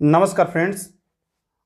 नमस्कार फ्रेंड्स।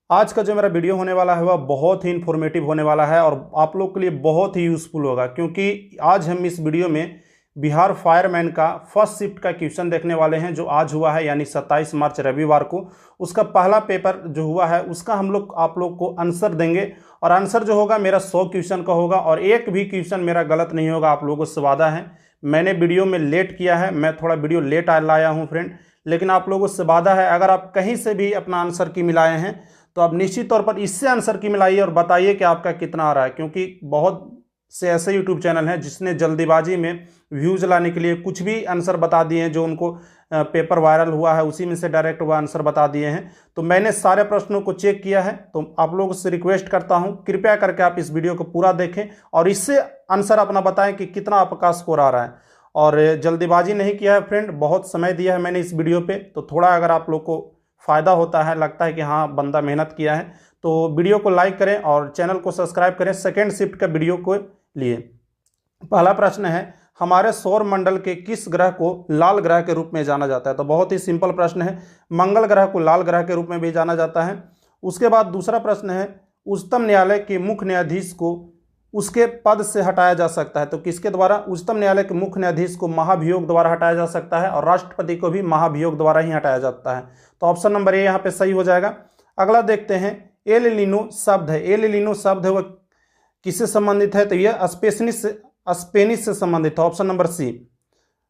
आज का जो मेरा वीडियो होने वाला है वह बहुत ही इन्फॉर्मेटिव होने वाला है और आप लोग के लिए बहुत ही यूज़फुल होगा, क्योंकि आज हम इस वीडियो में बिहार फायरमैन का फर्स्ट शिफ्ट का क्वेश्चन देखने वाले हैं जो आज हुआ है, यानी 27 मार्च रविवार को। उसका पहला पेपर जो हुआ है उसका हम लोग आप लोग को आंसर देंगे और आंसर जो होगा मेरा 100 क्वेश्चन का होगा और एक भी क्वेश्चन मेरा गलत नहीं होगा, आप लोगों से वादा है। मैंने वीडियो में लेट किया है, मैं थोड़ा वीडियो लेट लाया हूँ फ्रेंड, लेकिन आप लोगों से वादा है अगर आप कहीं से भी अपना आंसर की मिलाए हैं तो आप निश्चित तौर पर इससे आंसर की मिलाइए और बताइए कि आपका कितना आ रहा है, क्योंकि बहुत से ऐसे यूट्यूब चैनल हैं जिसने जल्दीबाजी में व्यूज़ लाने के लिए कुछ भी आंसर बता दिए हैं, जो उनको पेपर वायरल हुआ है उसी में से डायरेक्ट वो आंसर बता दिए हैं। तो मैंने सारे प्रश्नों को चेक किया है, तो आप लोगों से रिक्वेस्ट करता हूं कृपया करके आप इस वीडियो को पूरा देखें और इससे आंसर अपना बताएं कि कितना आपका स्कोर आ रहा है। और जल्दीबाजी नहीं किया है फ्रेंड, बहुत समय दिया है मैंने इस वीडियो पे, तो थोड़ा अगर आप लोग को फ़ायदा होता है, लगता है कि हाँ बंदा मेहनत किया है, तो वीडियो को लाइक करें और चैनल को सब्सक्राइब करें सेकेंड शिफ्ट का वीडियो को लिए। पहला प्रश्न है, हमारे सौर मंडल के किस ग्रह को लाल ग्रह के रूप में जाना जाता है? तो बहुत ही सिंपल प्रश्न है, मंगल ग्रह को लाल ग्रह के रूप में भी जाना जाता है। उसके बाद दूसरा प्रश्न है, उच्चतम न्यायालय के मुख्य न्यायाधीश को उसके पद से हटाया जा सकता है? तो किसके द्वारा? उच्चतम न्यायालय के मुख्य न्यायाधीश को महाभियोग द्वारा हटाया जा सकता है और राष्ट्रपति को भी महाभियोग द्वारा ही हटाया जाता है। तो ऑप्शन नंबर ए यहाँ पे सही हो जाएगा। अगला देखते हैं, एल नीनो शब्द है, एल नीनो शब्द है वह किससे संबंधित है? तो यह स्पेनिश से संबंधित है, ऑप्शन नंबर सी।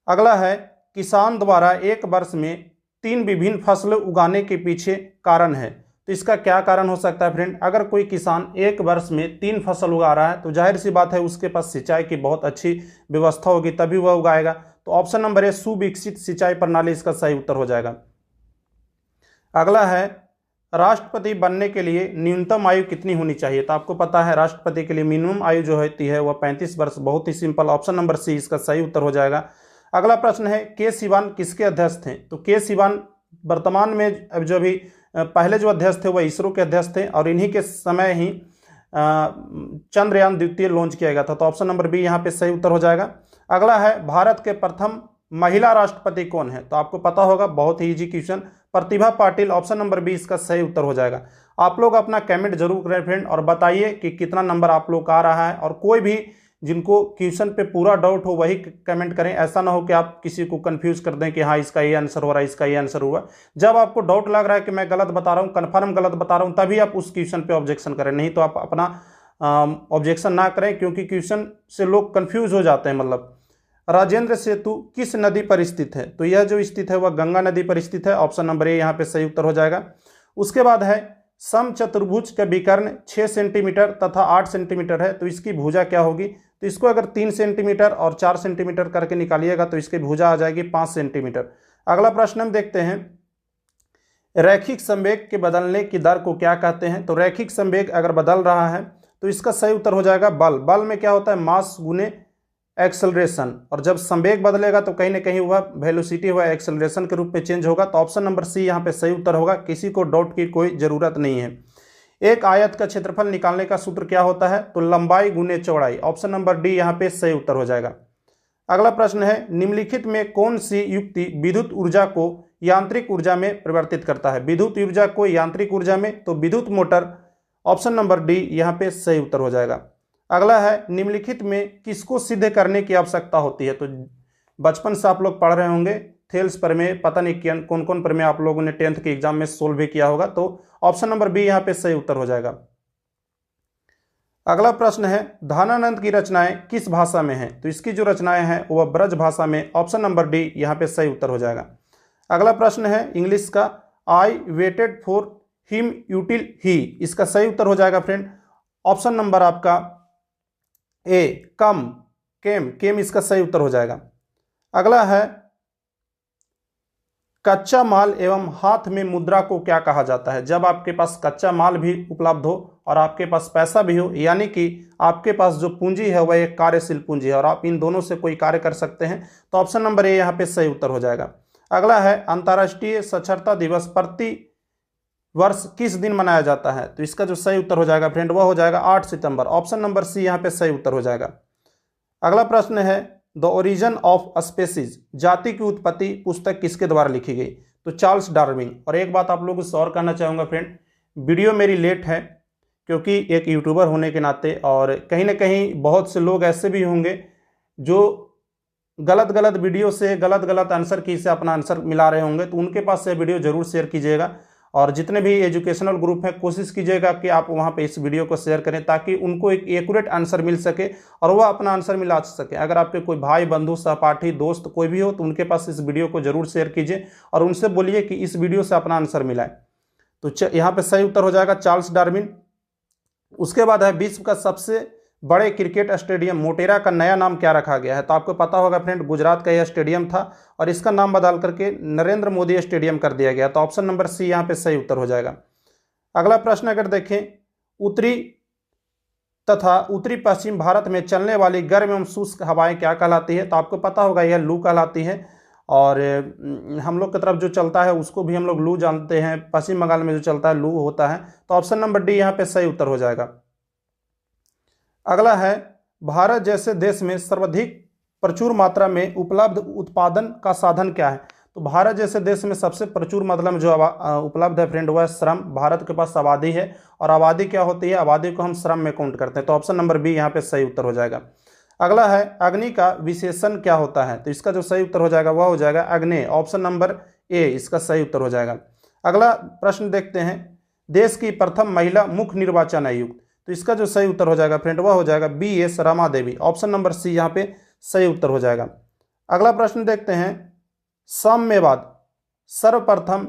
अगला है, किसान द्वारा एक वर्ष में 3 विभिन्न फसलें उगाने के पीछे कारण है? तो इसका क्या कारण हो सकता है फ्रेंड? अगर कोई किसान एक वर्ष में 3 फसल उगा रहा है तो जाहिर सी बात है उसके पास सिंचाई की बहुत अच्छी व्यवस्था होगी, तभी वह उगाएगा। तो ऑप्शन नंबर ए सुविकसित सिंचाई प्रणाली इसका सही उत्तर हो जाएगा। अगला है, राष्ट्रपति बनने के लिए न्यूनतम आयु कितनी होनी चाहिए? तो आपको पता है राष्ट्रपति के लिए मिनिमम आयु जो होती है वह 35 वर्ष, बहुत ही सिंपल, ऑप्शन नंबर सी इसका सही उत्तर हो जाएगा। अगला प्रश्न है, के सिवान किसके अध्यक्ष थे? तो के सिवान वर्तमान में अब जो अभी पहले जो अध्यक्ष थे वह इसरो के अध्यक्ष थे और इन्हीं के समय ही चंद्रयान द्वितीय लॉन्च किया गया था। तो ऑप्शन नंबर बी यहाँ पे सही उत्तर हो जाएगा। अगला है, भारत के प्रथम महिला राष्ट्रपति कौन है? तो आपको पता होगा, बहुत ही easy question, Pratibha Patil, option number B इसका सही उत्तर हो जाएगा। आप लोग अपना कमेंट जरूर करें फ्रेंड और बताइए कि कितना नंबर आप लोग का आ रहा है, और कोई भी जिनको क्वेश्चन पे पूरा डाउट हो वही कमेंट करें, ऐसा ना हो कि आप किसी को कंफ्यूज कर दें कि हाँ इसका ये आंसर हो रहा है, इसका ये आंसर हुआ। जब आपको डाउट लग रहा है कि मैं गलत बता रहा हूँ, कन्फर्म गलत बता रहा हूँ, तभी आप उस क्वेश्चन पे ऑब्जेक्शन करें, नहीं तो आप अपना ऑब्जेक्शन ना करें, क्योंकि क्वेश्चन से लोग कंफ्यूज हो जाते हैं। मतलब राजेंद्र सेतु किस नदी पर स्थित है? तो यह जो स्थित है वह गंगा नदी पर स्थित है, ऑप्शन नंबर ए यहाँ पे सही उत्तर हो जाएगा। उसके बाद है, समचतुर्भुज का विकर्ण 6 सेंटीमीटर तथा 8 सेंटीमीटर है, तो इसकी भुजा क्या होगी? तो इसको अगर 3 सेंटीमीटर और 4 सेंटीमीटर करके निकालिएगा तो इसकी भुजा आ जाएगी 5 सेंटीमीटर। अगला प्रश्न हम देखते हैं, रैखिक संवेग के बदलने की दर को क्या कहते हैं? तो रैखिक संवेग अगर बदल रहा है तो इसका सही उत्तर हो जाएगा बल। बल में क्या होता है? मास गुने एक्सेलरेशन, और जब संवेग बदलेगा तो कहीं ना कहीं वह वेलोसिटी वह एक्सेलरेशन के रूप में चेंज होगा। तो ऑप्शन नंबर सी यहाँ पे सही उत्तर होगा, किसी को डाउट की कोई जरूरत नहीं है। एक आयत का क्षेत्रफल निकालने का सूत्र क्या होता है? तो लंबाई गुने चौड़ाई, ऑप्शन नंबर डी यहाँ पे सही उत्तर हो जाएगा। अगला प्रश्न है, निम्नलिखित में कौन सी युक्ति विद्युत ऊर्जा को यांत्रिक ऊर्जा में परिवर्तित करता है? विद्युत ऊर्जा को यांत्रिक ऊर्जा में, तो विद्युत मोटर, ऑप्शन नंबर डी यहाँ पे सही उत्तर हो जाएगा। अगला है, निम्नलिखित में किसको सिद्ध करने की आवश्यकता होती है? तो बचपन से आप लोग पढ़ रहे होंगे, थेल्स प्रमेय, पता नहीं कौन कौन प्रमेय आप लोगों ने 10th के एग्जाम में सोल्व भी किया होगा, तो ऑप्शन नंबर बी यहाँ पे सही उत्तर हो जाएगा। अगला प्रश्न है, ध्यानानंद की रचनाएं किस भाषा में हैं? तो इसकी जो रचनाएं हैं वह ब्रज भाषा में, ऑप्शन नंबर डी यहाँ पे सही उत्तर हो जाएगा। अगला प्रश्न है इंग्लिश का, I waited for him until he, इसका सही उत्तर हो जाएगा फ्रेंड, ऑप्शन नंबर आपका ए कम, केम इसका सही उत्तर हो जाएगा। अगला है, कच्चा माल एवं हाथ में मुद्रा को क्या कहा जाता है? जब आपके पास कच्चा माल भी उपलब्ध हो और आपके पास पैसा भी हो, यानी कि आपके पास जो पूंजी है वह एक कार्यशील पूंजी है और आप इन दोनों से कोई कार्य कर सकते हैं, तो ऑप्शन नंबर ए यहाँ पे सही उत्तर हो जाएगा। अगला है, अंतर्राष्ट्रीय साक्षरता दिवस प्रति वर्ष किस दिन मनाया जाता है? तो इसका जो सही उत्तर हो जाएगा फ्रेंड वह हो जाएगा 8 सितंबर, ऑप्शन नंबर सी यहाँ पे सही उत्तर हो जाएगा। अगला प्रश्न है, द ओरिजिन ऑफ स्पेसीज, जाति की उत्पत्ति पुस्तक किसके द्वारा लिखी गई? तो चार्ल्स डार्विन। और एक बात आप लोगों से और कहना चाहूँगा फ्रेंड, वीडियो मेरी लेट है क्योंकि एक यूट्यूबर होने के नाते, और कहीं ना कहीं बहुत से लोग ऐसे भी होंगे जो गलत गलत वीडियो से गलत गलत आंसर की से अपना आंसर मिला रहे होंगे, तो उनके पास से वीडियो जरूर शेयर कीजिएगा। और जितने भी एजुकेशनल ग्रुप हैं कोशिश कीजिएगा कि आप वहाँ पे इस वीडियो को शेयर करें ताकि उनको एक एक्यूरेट आंसर मिल सके और वह अपना आंसर मिला सके। अगर आपके कोई भाई बंधु सहपाठी दोस्त कोई भी हो तो उनके पास इस वीडियो को जरूर शेयर कीजिए और उनसे बोलिए कि इस वीडियो से अपना आंसर मिलाए। तो यहाँ पे सही उत्तर हो जाएगा चार्ल्स डार्विन। उसके बाद है विश्व का सबसे बड़े क्रिकेट स्टेडियम मोटेरा का नया नाम क्या रखा गया है? तो आपको पता होगा फ्रेंड, गुजरात का यह स्टेडियम था और इसका नाम बदल करके नरेंद्र मोदी स्टेडियम कर दिया गया। तो ऑप्शन नंबर सी यहाँ पे सही उत्तर हो जाएगा। अगला प्रश्न अगर देखें, उत्तरी तथा उत्तरी पश्चिम भारत में चलने वाली गर्म एवं शुष्क हवाएं क्या कहलाती है? तो आपको पता होगा यह लू कहलाती है। और हम लोग की तरफ जो चलता है उसको भी हम लोग लू जानते हैं, पश्चिम बंगाल में जो चलता है लू होता है। तो ऑप्शन नंबर डी यहाँ पे सही उत्तर हो जाएगा। अगला है, भारत जैसे देश में सर्वाधिक प्रचुर मात्रा में उपलब्ध उत्पादन का साधन क्या है? तो भारत जैसे देश में सबसे प्रचुर मात्रा में जो उपलब्ध है फ्रेंड वह है श्रम। भारत के पास आबादी है और आबादी क्या होती है? आबादी को हम श्रम में काउंट करते हैं। तो ऑप्शन नंबर बी यहाँ पे सही उत्तर हो जाएगा। अगला है, अग्नि का विशेषण क्या होता है? तो इसका जो सही उत्तर हो जाएगा वह हो जाएगा अग्नि। ऑप्शन नंबर ए इसका सही उत्तर हो जाएगा। अगला प्रश्न देखते हैं, देश की प्रथम महिला मुख्य निर्वाचन आयुक्त। तो इसका जो सही उत्तर हो जाएगा फ्रेंड वह हो जाएगा B S Rama Devi. Option number सी यहाँ पे सही उत्तर हो जाएगा। अगला प्रश्न देखते हैं, साम्यवाद सर्वप्रथम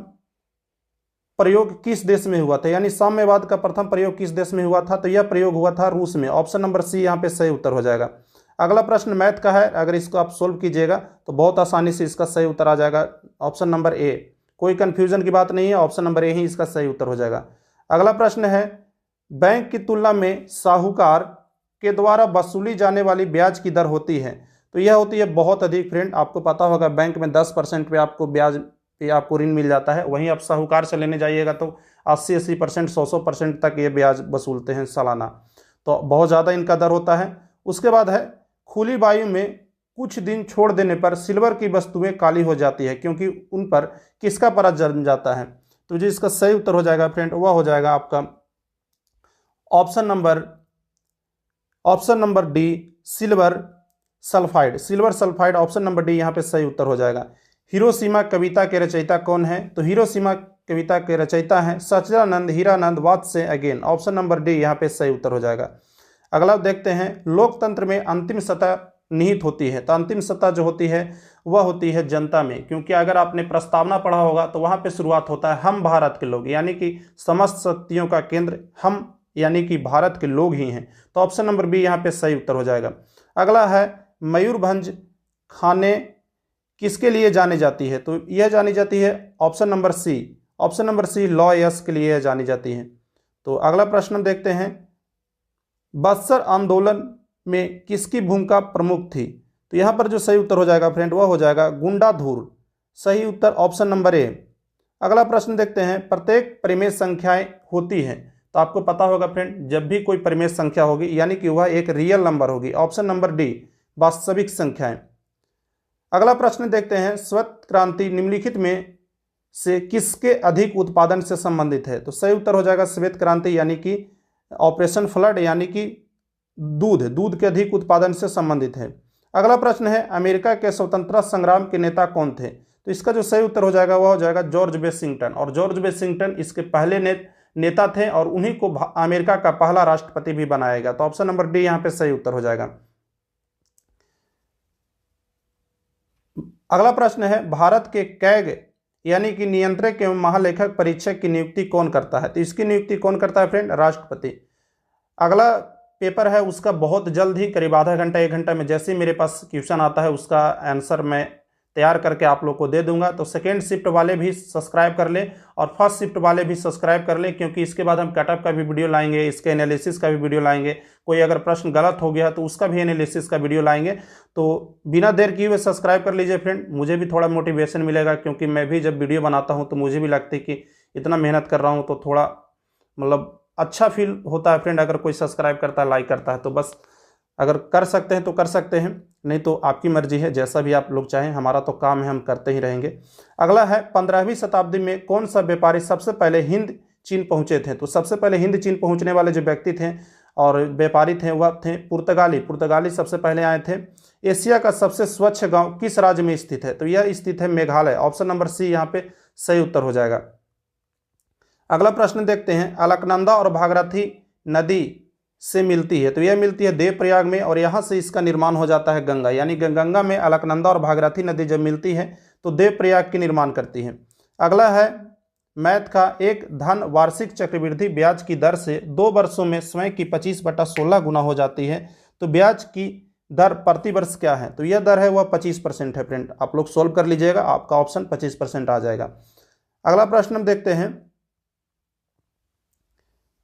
प्रयोग किस देश में हुआ था? यानी साम्यवाद का प्रथम प्रयोग किस देश में हुआ था? तो यह प्रयोग हुआ था रूस में। ऑप्शन नंबर सी यहाँ पे सही उत्तर हो जाएगा। अगला प्रश्न मैथ का है, अगर इसको आप सोल्व कीजिएगा तो बहुत आसानी से इसका सही उत्तर आ जाएगा। ऑप्शन नंबर ए, कोई कंफ्यूजन की बात नहीं है, ऑप्शन नंबर ए ही इसका सही उत्तर हो जाएगा। अगला प्रश्न है, बैंक की तुलना में साहूकार के द्वारा वसूली जाने वाली ब्याज की दर होती है? तो यह होती है बहुत अधिक फ्रेंड। आपको पता होगा बैंक में 10% पे आपको ब्याज पे आपको ऋण मिल जाता है, वहीं आप साहूकार से लेने जाइएगा तो 80% 100% तक ये ब्याज वसूलते हैं सालाना। तो बहुत ज़्यादा इनका दर होता है। उसके बाद है, खुली वायु में कुछ दिन छोड़ देने पर सिल्वर की वस्तुएं काली हो जाती है क्योंकि उन पर किसका परत जम जाता है? तो जो इसका सही उत्तर हो जाएगा फ्रेंड वह हो जाएगा आपका option number D silver sulphide. Silver sulphide option number D यहाँ पे सही उत्तर हो जाएगा। हिरोशिमा कविता के रचयिता कौन है? तो हिरोशिमा कविता के रचयिता हैं Sachchidanand Hiranand Vatsyayan. Option number D यहाँ पे सही उत्तर हो जाएगा। अगला देखते हैं, लोकतंत्र में अंतिम सत्ता निहित होती है। तो अंतिम सत्ता जो होती है वह होती है जनता में, क्योंकि अगर आपने प्रस्तावना पढ़ा होगा तो वहाँ पे शुरुआत होता है हम भारत के लोग, यानी कि समस्त शक्तियों का केंद्र हम यानी कि भारत के लोग ही हैं। तो ऑप्शन नंबर बी यहाँ पे सही उत्तर हो जाएगा। अगला है, मयूरभंज खाने किसके लिए जानी जाती है? तो यह जानी जाती है ऑप्शन नंबर सी लॉयर्स के लिए जानी जाती है। तो अगला प्रश्न देखते हैं, बक्सर आंदोलन में किसकी भूमिका प्रमुख थी? तो यहाँ पर जो सही उत्तर हो जाएगा फ्रेंड वह हो जाएगा गुंडाधुर। सही उत्तर ऑप्शन नंबर ए। अगला प्रश्न देखते हैं, प्रत्येक परिमेय संख्याएं होती हैं। तो आपको पता होगा फ्रेंड, जब भी कोई परिमेय संख्या होगी यानी कि वह एक रियल नंबर होगी। ऑप्शन नंबर डी वास्तविक संख्याएं। अगला प्रश्न देखते हैं, श्वेत क्रांति निम्नलिखित में से किसके अधिक उत्पादन से संबंधित है? तो सही उत्तर हो जाएगा श्वेत क्रांति यानी कि ऑपरेशन फ्लड यानी कि दूध के अधिक उत्पादन से संबंधित है। अगला प्रश्न है, अमेरिका के स्वतंत्रता संग्राम के नेता कौन थे? तो इसका जो सही उत्तर हो जाएगा वह हो जाएगा जॉर्ज वेशिंगटन। और जॉर्ज वेशिंगटन इसके पहले नेता थे और उन्हीं को अमेरिका का पहला राष्ट्रपति भी बनाया गया। तो ऑप्शन नंबर डी यहाँ पे सही उत्तर हो जाएगा। अगला प्रश्न है, भारत के कैग यानी कि नियंत्रक एवं महालेखक परीक्षक की नियुक्ति कौन करता है? तो इसकी नियुक्ति कौन करता है फ्रेंड? राष्ट्रपति। अगला पेपर है उसका बहुत जल्द ही करीब आधा घंटा 1 घंटा में जैसे ही मेरे पास क्वेश्चन आता है उसका आंसर मैं तैयार करके आप लोग को दे दूंगा। तो सेकेंड शिफ्ट वाले भी सब्सक्राइब कर लें और फर्स्ट शिफ्ट वाले भी सब्सक्राइब कर लें, क्योंकि इसके बाद हम कटअप का भी वीडियो लाएंगे, इसके एनालिसिस का भी वीडियो लाएंगे। कोई अगर प्रश्न गलत हो गया तो उसका भी एनालिसिस का वीडियो लाएंगे। तो बिना देर किए हुए सब्सक्राइब कर लीजिए फ्रेंड, मुझे भी थोड़ा मोटिवेशन मिलेगा, क्योंकि मैं भी जब वीडियो बनाता हूँ तो मुझे भी लगता है कि इतना मेहनत कर रहा हूँ तो थोड़ा मतलब अच्छा फील होता है फ्रेंड अगर कोई सब्सक्राइब करता है, लाइक करता है। तो बस अगर कर सकते हैं तो कर सकते हैं, नहीं तो आपकी मर्जी है, जैसा भी आप लोग चाहें, हमारा तो काम है, हम करते ही रहेंगे। अगला है 15वीं शताब्दी में कौन सा व्यापारी सबसे पहले हिंद चीन पहुंचे थे? तो सबसे पहले हिंद चीन पहुंचने वाले जो व्यक्ति थे और व्यापारी थे वह थे पुर्तगाली सबसे पहले आए थे। एशिया का सबसे स्वच्छ गांव किस राज्य में स्थित है? तो यह स्थित है मेघालय। ऑप्शन नंबर सी यहाँ पे सही उत्तर हो जाएगा। अगला प्रश्न देखते हैं, अलकनंदा और भागीरथी नदी से मिलती है, तो यह मिलती है देवप्रयाग में और यहाँ से इसका निर्माण हो जाता है गंगा, यानी गंगा में अलकनंदा और भागीरथी नदी जब मिलती है तो देवप्रयाग की निर्माण करती है। अगला है मैथ का, एक धन वार्षिक चक्रवृद्धि ब्याज की दर से 2 वर्षों में स्वयं की 25/16 गुना हो जाती है, तो ब्याज की दर प्रति वर्ष क्या है? तो यह दर है वह 25% है फ्रेंड। आप लोग सोल्व कर लीजिएगा, आपका ऑप्शन 25% आ जाएगा। अगला प्रश्न हम देखते हैं,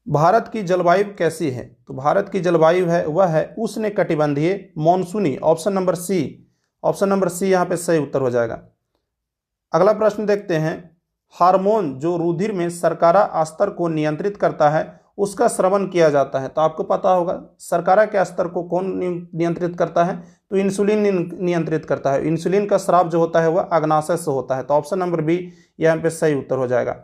भारत की जलवायु कैसी है? तो भारत की जलवायु है वह है उष्णकटिबंधीय मानसूनी। ऑप्शन नंबर सी यहाँ पे सही उत्तर हो जाएगा। अगला प्रश्न देखते हैं, हार्मोन जो रुधिर में शर्करा स्तर को नियंत्रित करता है उसका स्रवण किया जाता है, तो आपको पता होगा शर्करा के स्तर को कौन नियंत्रित करता है? तो इंसुलिन नियंत्रित करता है। इंसुलिन का स्राव जो होता है वह अग्नाशय से होता है, तो ऑप्शन नंबर बी यहाँ पे सही उत्तर हो जाएगा।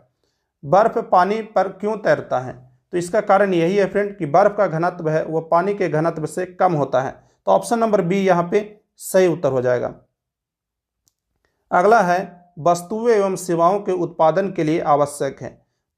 बर्फ पानी पर क्यों तैरता है? तो इसका कारण यही है फ्रेंड कि बर्फ का घनत्व है वह पानी के घनत्व से कम होता है, तो ऑप्शन नंबर बी यहाँ पे सही उत्तर हो जाएगा। अगला है, वस्तुएं एवं सेवाओं के उत्पादन के लिए आवश्यक है,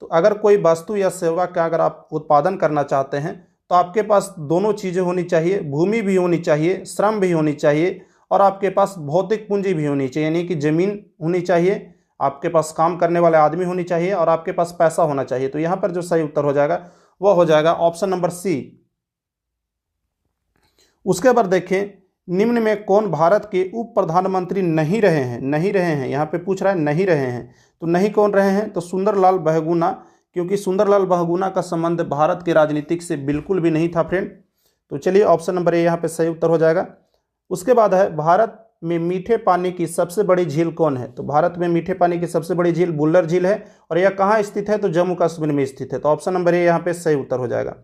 तो अगर कोई वस्तु या सेवा का अगर आप उत्पादन करना चाहते हैं तो आपके पास दोनों चीज़ें होनी चाहिए, भूमि भी होनी चाहिए, श्रम भी होनी चाहिए और आपके पास भौतिक पूंजी भी होनी चाहिए, यानी कि जमीन होनी चाहिए, आपके पास काम करने वाले आदमी होनी चाहिए और आपके पास पैसा होना चाहिए। तो यहाँ पर जो सही उत्तर हो जाएगा वह हो जाएगा ऑप्शन नंबर सी। उसके बाद देखें, निम्न में कौन भारत के उप प्रधानमंत्री नहीं रहे हैं? यहाँ पे पूछ रहा है नहीं रहे हैं, तो नहीं कौन रहे हैं? तो सुंदरलाल बहुगुणा, क्योंकि सुंदरलाल बहुगुणा का संबंध भारत के राजनीतिक से बिल्कुल भी नहीं था फ्रेंड। तो चलिए ऑप्शन नंबर ए यहाँ पे सही उत्तर हो जाएगा। उसके बाद है, भारत में मीठे पानी की सबसे बड़ी झील कौन है? तो भारत में मीठे पानी की सबसे बड़ी झील बुल्लर झील है और यह कहाँ स्थित है? तो जम्मू कश्मीर में स्थित है, तो ऑप्शन नंबर ए यहाँ पे सही उत्तर हो जाएगा।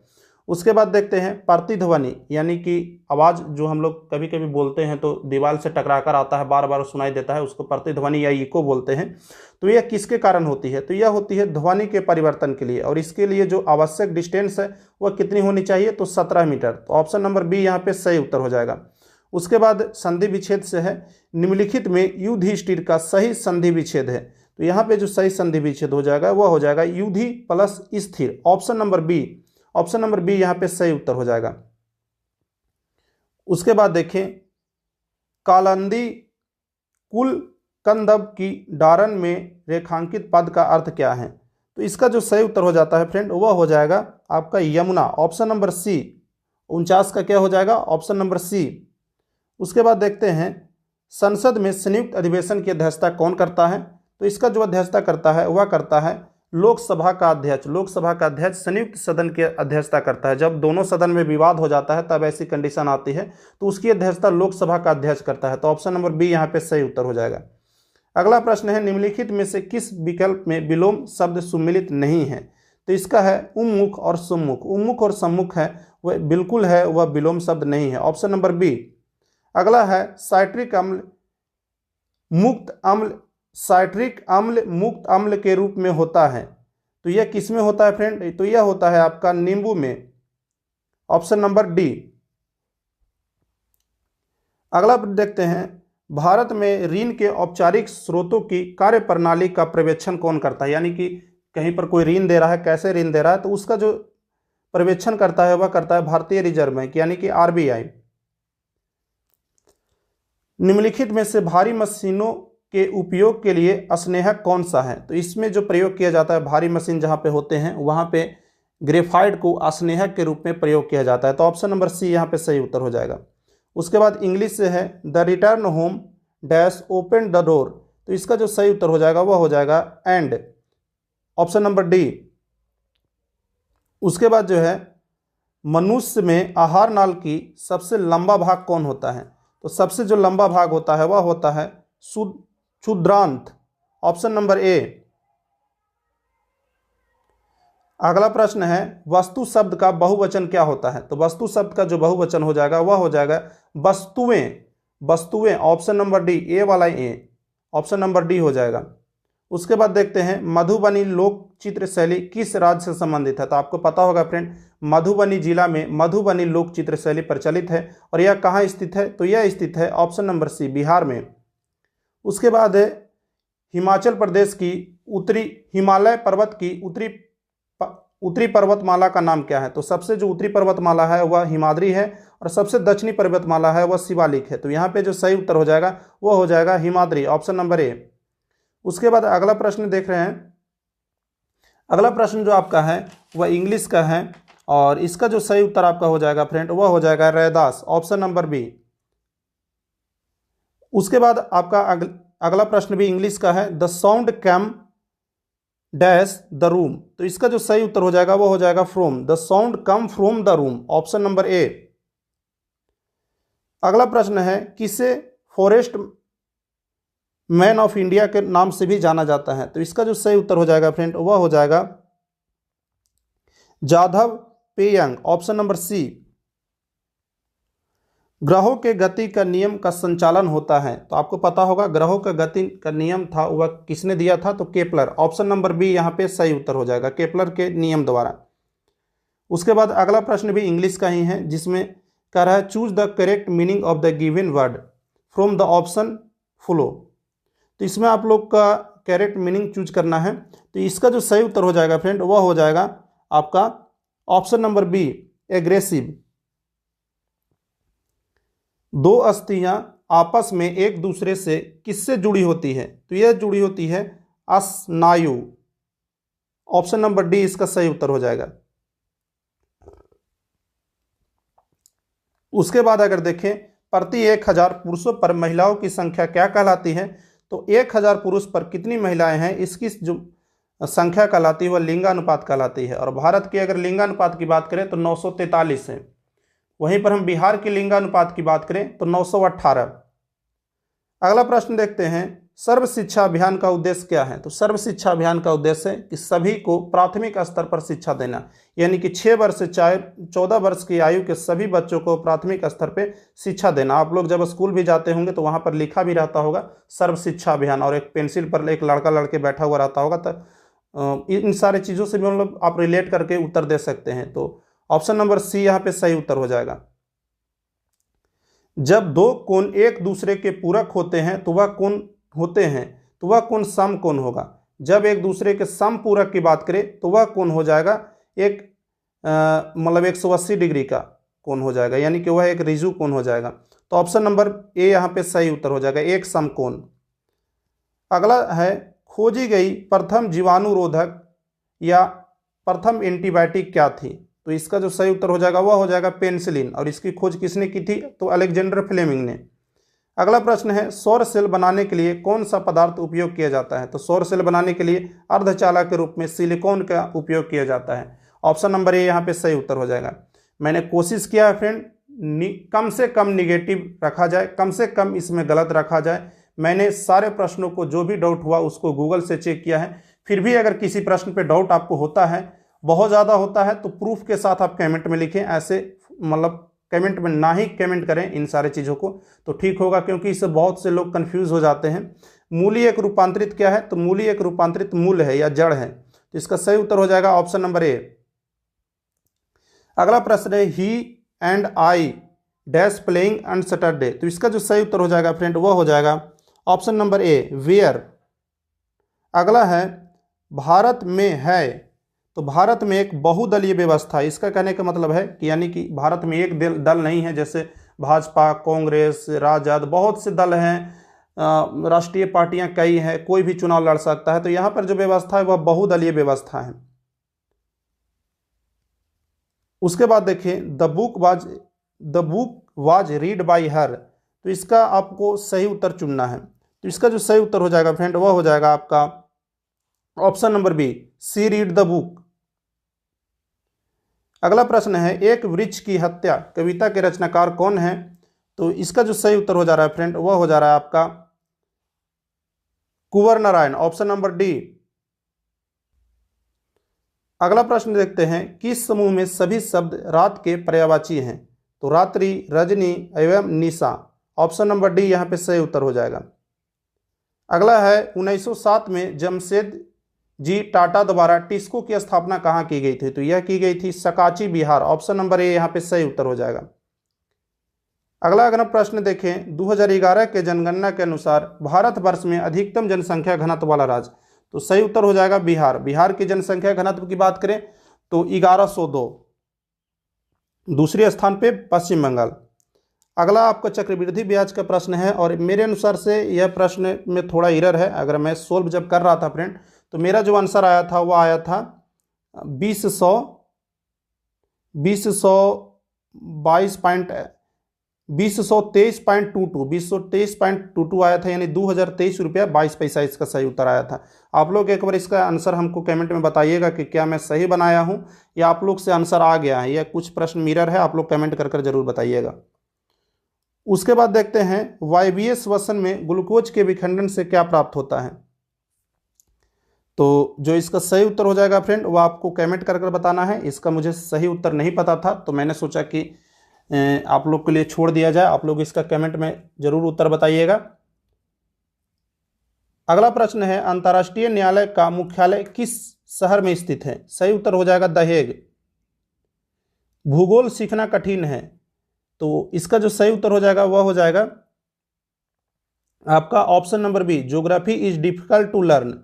उसके बाद देखते हैं, प्रतिध्वनि यानी कि आवाज़ जो हम लोग कभी कभी बोलते हैं तो दीवार से टकरा कर आता है, बार बार सुनाई देता है, उसको प्रतिध्वनि या इको बोलते हैं। तो यह किसके कारण होती है? तो यह होती है ध्वनि के परिवर्तन के लिए, और इसके लिए जो आवश्यक डिस्टेंस है वह कितनी होनी चाहिए? तो 17 मीटर, तो ऑप्शन नंबर बी यहाँ पे सही उत्तर हो जाएगा। उसके बाद संधि विच्छेद से है, निम्नलिखित में युधिष्ठिर का सही संधि विच्छेद है, तो यहाँ पे जो सही संधि विच्छेद हो जाएगा वह हो जाएगा युधि प्लस स्थिर। ऑप्शन नंबर बी यहाँ पे सही उत्तर हो जाएगा। उसके बाद देखें, कालंदी कुल कंदब की डारन में रेखांकित पद का अर्थ क्या है? तो इसका जो सही उत्तर हो जाता है फ्रेंड वह हो जाएगा आपका यमुना। ऑप्शन नंबर सी, 49 का क्या हो जाएगा? Option number C. उसके बाद देखते हैं, संसद में संयुक्त अधिवेशन की अध्यक्षता कौन करता है? तो इसका जो अध्यक्षता करता है वह करता है लोकसभा का अध्यक्ष संयुक्त सदन की अध्यक्षता करता है। जब दोनों सदन में विवाद हो जाता है तब ऐसी कंडीशन आती है, तो उसकी अध्यक्षता लोकसभा का अध्यक्ष करता है, तो ऑप्शन नंबर बी यहाँ पे सही उत्तर हो जाएगा। अगला प्रश्न है, निम्नलिखित में से किस विकल्प में विलोम शब्द सुमिलित नहीं है? तो इसका है उम्मुख और सम्मुख। उम्मुख और सम्मुख है वह बिल्कुल है, वह विलोम शब्द नहीं है, ऑप्शन नंबर बी। अगला है, साइट्रिक अम्ल मुक्त अम्ल के रूप में होता है, तो यह किस में होता है फ्रेंड? तो यह होता है आपका नींबू में, ऑप्शन नंबर डी। अगला देखते हैं, भारत में ऋण के औपचारिक स्रोतों की कार्यप्रणाली का पर्यवेक्षण कौन करता है? यानी कि कहीं पर कोई ऋण दे रहा है, कैसे ऋण दे रहा है, तो उसका जो पर्यवेक्षण करता है वह करता है भारतीय रिजर्व बैंक यानी कि आरबीआई। निम्नलिखित में से भारी मशीनों के उपयोग के लिए स्नेहक कौन सा है? तो इसमें जो प्रयोग किया जाता है, भारी मशीन जहाँ पे होते हैं वहाँ पे ग्रेफाइट को स्नेहक के रूप में प्रयोग किया जाता है, तो ऑप्शन नंबर सी यहाँ पे सही उत्तर हो जाएगा। उसके बाद इंग्लिश से है, the return home dash open the door, तो इसका जो सही उत्तर हो जाएगा वह हो जाएगा एंड, ऑप्शन नंबर डी। उसके बाद जो है, मनुष्य में आहार नाल की सबसे लंबा भाग कौन होता है? तो सबसे जो लंबा भाग होता है वह होता है क्षुद्रांत, ऑप्शन नंबर ए। अगला प्रश्न है वस्तु शब्द का बहुवचन क्या होता है। तो वस्तु शब्द का जो बहुवचन हो जाएगा वह हो जाएगा वस्तुएं। वस्तुएं, ऑप्शन नंबर डी, ए वाला ए, ऑप्शन नंबर डी हो जाएगा। उसके बाद देखते हैं मधुबनी लोक चित्र शैली किस राज्य से संबंधित है। तो आपको पता होगा फ्रेंड, मधुबनी जिला में मधुबनी लोक चित्र शैली प्रचलित है और यह कहाँ स्थित है। तो यह स्थित है ऑप्शन नंबर सी, बिहार में। उसके बाद है हिमाचल प्रदेश की उत्तरी हिमालय पर्वत की उत्तरी पर्वतमाला का नाम क्या है। तो सबसे जो उत्तरी पर्वतमाला है वह हिमाद्री है और सबसे दक्षिणी पर्वतमाला है वह शिवालिक है। तो यहाँ पे जो सही उत्तर हो जाएगा वह हो जाएगा हिमाद्री, ऑप्शन नंबर ए। उसके बाद अगला प्रश्न देख रहे हैं। अगला प्रश्न जो आपका है वह इंग्लिश का है और इसका जो सही उत्तर आपका हो जाएगा फ्रेंड वह हो जाएगा रैदास, ऑप्शन नंबर बी। उसके बाद आपका अगला प्रश्न भी इंग्लिश का है। The sound came dash the room. तो इसका जो सही उत्तर हो जाएगा वो हो जाएगा from. The sound come from the room, option number A. अगला प्रश्न है किसे फॉरेस्ट मैन ऑफ इंडिया के नाम से भी जाना जाता है। तो इसका जो सही उत्तर हो जाएगा फ्रेंड वह हो जाएगा जाधव पेयंग, ऑप्शन नंबर सी। ग्रहों के गति का नियम का संचालन होता है। तो आपको पता होगा ग्रहों का गति का नियम था वह किसने दिया था। तो केपलर, ऑप्शन नंबर बी यहाँ पे सही उत्तर हो जाएगा, केपलर के नियम द्वारा। उसके बाद अगला प्रश्न भी इंग्लिश का ही है जिसमें कह रहा है choose the correct meaning of the given word from the option follow. तो इसमें आप लोग का करेक्ट मीनिंग चूज करना है। तो इसका जो सही उत्तर हो जाएगा फ्रेंड वह हो जाएगा आपका ऑप्शन नंबर बी, एग्रेसिव। दो अस्थियां आपस में एक दूसरे से किससे जुड़ी होती है। तो यह जुड़ी होती है स्नायु, ऑप्शन नंबर डी इसका सही उत्तर हो जाएगा। उसके बाद अगर देखें प्रति 1000 पुरुषों पर महिलाओं की संख्या क्या कहलाती है। तो 1000 पुरुष पर कितनी महिलाएं हैं इसकी जो संख्या कहलाती है वह लिंगानुपात कहलाती है। और भारत की अगर लिंगानुपात की बात करें तो 943 है। वहीं पर हम बिहार के लिंगानुपात की बात करें तो 918। अगला प्रश्न देखते हैं सर्व शिक्षा अभियान का उद्देश्य क्या है। तो सर्व शिक्षा अभियान का उद्देश्य है कि सभी को प्राथमिक स्तर पर शिक्षा देना, यानी कि 6 वर्ष से 14 वर्ष की आयु के सभी बच्चों को प्राथमिक स्तर पर शिक्षा देना। आप लोग जब स्कूल भी जाते होंगे तो वहाँ पर लिखा भी रहता होगा सर्व शिक्षा अभियान और एक पेंसिल पर एक लड़का लड़के बैठा हुआ रहता होगा। तो इन सारे चीज़ों से भी मतलब आप रिलेट करके उत्तर दे सकते हैं। तो ऑप्शन नंबर सी यहाँ पे सही उत्तर हो जाएगा। जब दो कोण एक दूसरे के पूरक होते हैं तो वह कोण होते हैं तो वह कोण सम कोण होगा। जब एक दूसरे के सम पूरक की बात करें तो वह कोण हो जाएगा एक मतलब 180 डिग्री का कोण हो जाएगा, यानी कि वह एक रिजु कोण हो जाएगा। तो ऑप्शन नंबर ए यहाँ पे सही उत्तर हो जाएगा, एक समकोण। अगला है खोजी गई प्रथम जीवाणुरोधक या प्रथम एंटीबायोटिक क्या थी। तो इसका जो सही उत्तर हो जाएगा वह हो जाएगा पेनिसिलिन। और इसकी खोज किसने की थी। तो अलेक्जेंडर फ्लेमिंग ने। अगला प्रश्न है सौर सेल बनाने के लिए कौन सा पदार्थ उपयोग किया जाता है। तो सौर सेल बनाने के लिए अर्धचालक के रूप में सिलिकॉन का उपयोग किया जाता है। ऑप्शन नंबर ए यहाँ पे सही उत्तर हो जाएगा। मैंने कोशिश किया है फ्रेंड कम से कम निगेटिव रखा जाए, कम से कम इसमें गलत रखा जाए। मैंने सारे प्रश्नों को जो भी डाउट हुआ उसको गूगल से चेक किया है। फिर भी अगर किसी प्रश्न पे डाउट आपको होता है, बहुत ज़्यादा होता है, तो प्रूफ के साथ आप कमेंट में लिखें। ऐसे मतलब कमेंट में ना ही कमेंट करें इन सारे चीज़ों को, तो ठीक होगा, क्योंकि इससे बहुत से लोग कंफ्यूज हो जाते हैं। मूली एक रूपांतरित क्या है। तो मूली एक रूपांतरित मूल है या जड़ है। तो इसका सही उत्तर हो जाएगा ऑप्शन नंबर ए। अगला प्रश्न है he and I dash playing on Saturday. तो इसका जो सही उत्तर हो जाएगा फ्रेंड वह हो जाएगा ऑप्शन नंबर ए, वेयर। अगला है भारत में है। तो भारत में एक बहुदलीय व्यवस्था, इसका कहने का मतलब है कि यानी कि भारत में एक दल नहीं है, जैसे भाजपा, कांग्रेस, राजद, बहुत से दल हैं, राष्ट्रीय पार्टियां कई हैं, कोई भी चुनाव लड़ सकता है। तो यहाँ पर जो व्यवस्था है वह बहुदलीय व्यवस्था है। उसके बाद देखिए the book was read by her. तो इसका आपको सही उत्तर चुनना है। तो इसका जो सही उत्तर हो जाएगा फ्रेंड वह हो जाएगा आपका option number B, C read the book. अगला प्रश्न है एक वृक्ष की हत्या कविता के रचनाकार कौन है। तो इसका जो सही उत्तर हो जा रहा है फ्रेंड वह हो जा रहा है आपका कुंवर नारायण, ऑप्शन नंबर डी। अगला प्रश्न देखते हैं, किस समूह में सभी शब्द रात के पर्यायवाची हैं? तो रात्रि, रजनी एवं निशा। ऑप्शन नंबर डी यहाँ पे सही उत्तर हो जाएगा। अगला है 1907 में जमशेद जी टाटा द्वारा टिस्को की स्थापना कहाँ की गई थी? तो यह की गई थी Sakchi, Bihar. Option number A यहाँ पे सही उत्तर हो जाएगा। अगला अगर हम प्रश्न देखें, 2011 के जनगणना के अनुसार भारतवर्ष में अधिकतम जनसंख्या घनत्व वाला राज्य, तो सही उत्तर हो जाएगा बिहार। बिहार की जनसंख्या घनत्व की बात करें तो 1102। दूसरे स्थान पे पश्चिम बंगाल। अगला आपका चक्रवृद्धि ब्याज का प्रश्न है और मेरे अनुसार से यह प्रश्न में थोड़ा एरर है। अगर मैं सोल्व जब कर रहा था फ्रेंड, तो मेरा जो आंसर आया था वो आया था 2023.22 आया था, यानी 2023 रुपया 22 पैसा इसका सही उत्तर आया था। आप लोग एक बार इसका आंसर हमको कमेंट में बताइएगा कि क्या मैं सही बनाया हूं या आप लोग से आंसर आ गया है या कुछ प्रश्न मिरर है। आप लोग कमेंट कर जरूर बताइएगा। उसके बाद देखते हैं, वायवीय श्वसन में ग्लूकोज के विखंडन से क्या प्राप्त होता है? तो जो इसका सही उत्तर हो जाएगा फ्रेंड, वो आपको कमेंट कर बताना है। इसका मुझे सही उत्तर नहीं पता था, तो मैंने सोचा कि आप लोग के लिए छोड़ दिया जाए। आप लोग इसका कमेंट में जरूर उत्तर बताइएगा। अगला प्रश्न है, अंतर्राष्ट्रीय न्यायालय का मुख्यालय किस शहर में स्थित है? सही उत्तर हो जाएगा दहेग। भूगोल सीखना कठिन है, तो इसका जो सही उत्तर हो जाएगा वह हो जाएगा आपका option number B, geography is difficult to learn.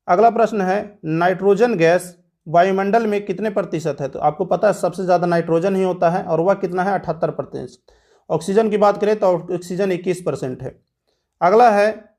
अगला प्रश्न है, नाइट्रोजन गैस वायुमंडल में कितने प्रतिशत है? तो आपको पता है सबसे ज़्यादा नाइट्रोजन ही होता है और वह कितना है? 78%। ऑक्सीजन की बात करें तो ऑक्सीजन 21% है। अगला है,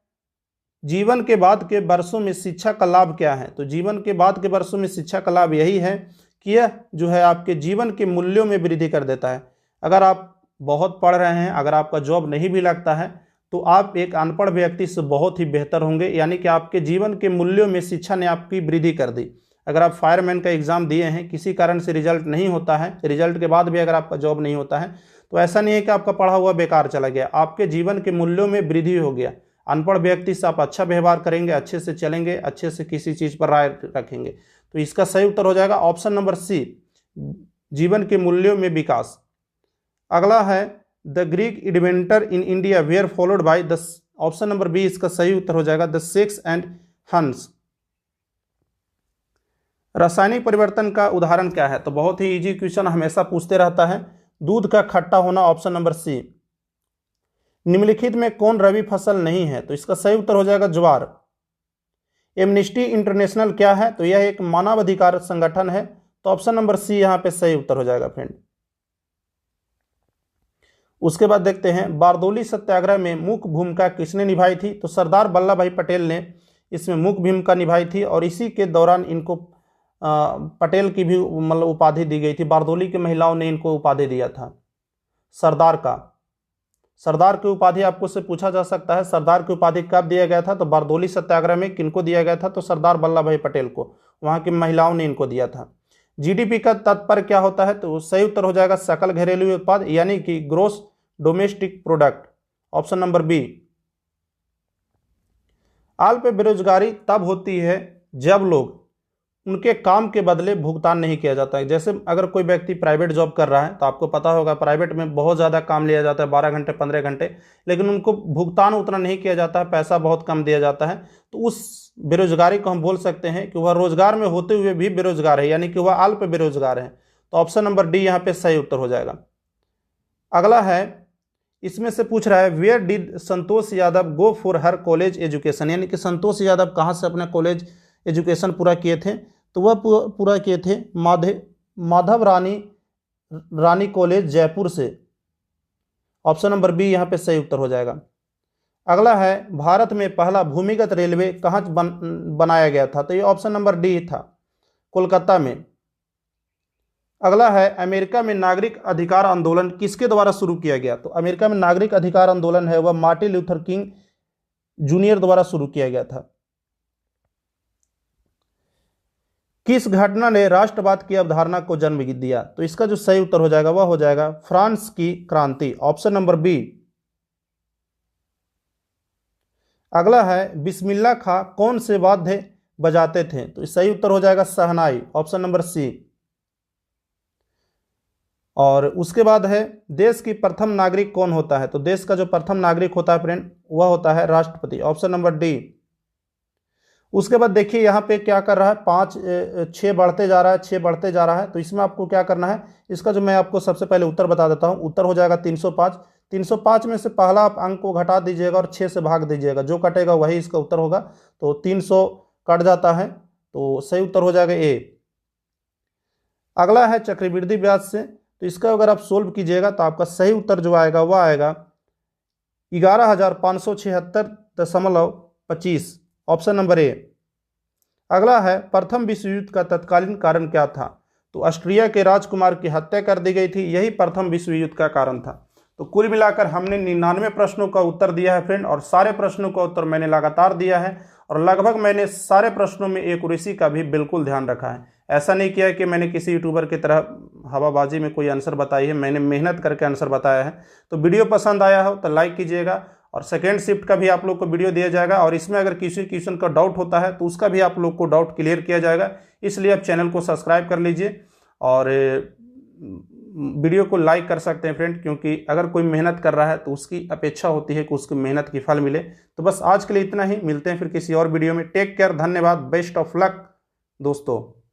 जीवन के बाद के वर्षों में शिक्षा का लाभ क्या है? तो जीवन के बाद के वर्षों में शिक्षा का लाभ यही है कि यह जो है आपके जीवन के मूल्यों में वृद्धि कर देता है। अगर आप बहुत पढ़ रहे हैं, अगर आपका जॉब नहीं भी लगता है, तो आप एक अनपढ़ व्यक्ति से बहुत ही बेहतर होंगे, यानी कि आपके जीवन के मूल्यों में शिक्षा ने आपकी वृद्धि कर दी। अगर आप फायरमैन का एग्ज़ाम दिए हैं, किसी कारण से रिजल्ट नहीं होता है, रिजल्ट के बाद भी अगर आपका जॉब नहीं होता है, तो ऐसा नहीं है कि आपका पढ़ा हुआ बेकार चला गया, आपके जीवन के मूल्यों में वृद्धि हो गया। अनपढ़ व्यक्ति से आप अच्छा व्यवहार करेंगे, अच्छे से चलेंगे, अच्छे से किसी चीज़ पर राय रखेंगे। तो इसका सही उत्तर हो जाएगा ऑप्शन नंबर सी, जीवन के मूल्यों में विकास। अगला है, the Greek inventor in India were followed by the, option number B इसका सही उत्तर हो जाएगा द सेक्स एंड हंस। रासायनिक परिवर्तन का उदाहरण क्या है? तो बहुत ही इजी क्वेश्चन हमेशा पूछते रहता है, दूध का खट्टा होना, ऑप्शन नंबर सी। निम्नलिखित में कौन रबी फसल नहीं है? तो इसका सही उत्तर हो जाएगा ज्वार। एमनेस्टी इंटरनेशनल क्या है? तो यह एक मानवाधिकार संगठन है, तो ऑप्शन नंबर सी यहाँ पे सही उत्तर हो जाएगा फ्रेंड। उसके बाद देखते हैं, बारदोली सत्याग्रह में मुख्य भूमिका किसने निभाई थी? तो सरदार वल्लभ भाई पटेल ने इसमें मुख्य भूमिका निभाई थी और इसी के दौरान इनको पटेल की भी मतलब उपाधि दी गई थी। बारदोली की महिलाओं ने इनको उपाधि दिया था सरदार का। सरदार की उपाधि आपको से पूछा जा सकता है, सरदार की उपाधि कब दिया गया था? तो बारदोली सत्याग्रह में किनको दिया गया था? तो सरदार वल्लभ भाई पटेल को, वहाँ की महिलाओं ने इनको दिया था। जीडीपी का तात्पर्य क्या होता है? तो सही उत्तर हो जाएगा सकल घरेलू उत्पाद, यानी कि gross domestic product, option number B. अल्प बेरोजगारी तब होती है जब लोग उनके काम के बदले भुगतान नहीं किया जाता है। जैसे अगर कोई व्यक्ति प्राइवेट जॉब कर रहा है, तो आपको पता होगा प्राइवेट में बहुत ज़्यादा काम लिया जाता है, 12 घंटे 15 घंटे, लेकिन उनको भुगतान उतना नहीं किया जाता है, पैसा बहुत कम दिया जाता है, तो उस बेरोजगारी को हम बोल सकते हैं कि वह रोजगार में होते हुए भी बेरोजगार है, यानी कि वह अल्प बेरोजगार है। तो ऑप्शन नंबर डी यहाँ पे सही उत्तर हो जाएगा। अगला है, इसमें से पूछ रहा है, where did Santosh Yadav go for her college education, यानी कि संतोष यादव कहाँ से अपना कॉलेज एजुकेशन पूरा किए थे? तो वह पूरा किए थे माधव रानी कॉलेज जयपुर से। ऑप्शन नंबर बी यहाँ पे सही उत्तर हो जाएगा। अगला है, भारत में पहला भूमिगत रेलवे कहाँ बनाया गया था? तो ये ऑप्शन नंबर डी था, कोलकाता में। अगला है, अमेरिका में नागरिक अधिकार आंदोलन किसके द्वारा शुरू किया गया? तो अमेरिका में नागरिक अधिकार आंदोलन है वह मार्टिन लूथर किंग जूनियर द्वारा शुरू किया गया था। किस घटना ने राष्ट्रवाद की अवधारणा को जन्म दिया? तो इसका जो सही उत्तर हो जाएगा वह हो जाएगा फ्रांस की क्रांति, ऑप्शन नंबर बी। अगला है, बिस्मिल्लाह खां कौन से वाद्य बजाते थे? तो सही उत्तर हो जाएगा शहनाई, ऑप्शन नंबर सी। और उसके बाद है देश की प्रथम नागरिक कौन होता है? तो देश का जो प्रथम नागरिक होता है फ्रेंड वह होता है राष्ट्रपति, ऑप्शन नंबर डी। उसके बाद देखिए यहाँ पे क्या कर रहा है, 6 बढ़ते जा रहा है, 6 बढ़ते जा रहा है। तो इसमें आपको क्या करना है, इसका जो मैं आपको सबसे पहले उत्तर बता देता हूँ। उत्तर हो जाएगा 305। 305 में से पहला आप अंक को घटा दीजिएगा और 6 से भाग दीजिएगा, जो कटेगा वही इसका उत्तर होगा। तो 300 कट जाता है, तो सही उत्तर हो जाएगा ए। अगला है चक्रवृद्धि ब्याज से। तो इसका अगर आप सोल्व कीजिएगा तो आपका सही उत्तर जो आएगा वह आएगा 11,576.25, ऑप्शन नंबर ए। अगला है प्रथम विश्व युद्ध का तत्कालीन कारण क्या था? तो ऑस्ट्रिया के राजकुमार की हत्या कर दी गई थी, यही प्रथम विश्व युद्ध का कारण था। तो कुल मिलाकर हमने 99 प्रश्नों का उत्तर दिया है फ्रेंड, और सारे प्रश्नों का उत्तर मैंने लगातार दिया है, और लगभग मैंने सारे प्रश्नों में एक्यूरेसी का भी बिल्कुल ध्यान रखा है। ऐसा नहीं किया है कि मैंने किसी यूट्यूबर की तरह हवाबाजी में कोई आंसर बताई है, मैंने मेहनत करके आंसर बताया है। तो वीडियो पसंद आया हो तो लाइक कीजिएगा, और सेकेंड शिफ्ट का भी आप लोग को वीडियो दिया जाएगा, और इसमें अगर किसी क्वेश्चन का डाउट होता है तो उसका भी आप लोग को डाउट क्लियर किया जाएगा। इसलिए आप चैनल को सब्सक्राइब कर लीजिए और वीडियो को लाइक कर सकते हैं फ्रेंड, क्योंकि अगर कोई मेहनत कर रहा है तो उसकी अपेक्षा होती है कि उसकी मेहनत की फल मिले। तो बस आज के लिए इतना ही, मिलते हैं फिर किसी और वीडियो में। टेक केयर, धन्यवाद, बेस्ट ऑफ लक दोस्तों।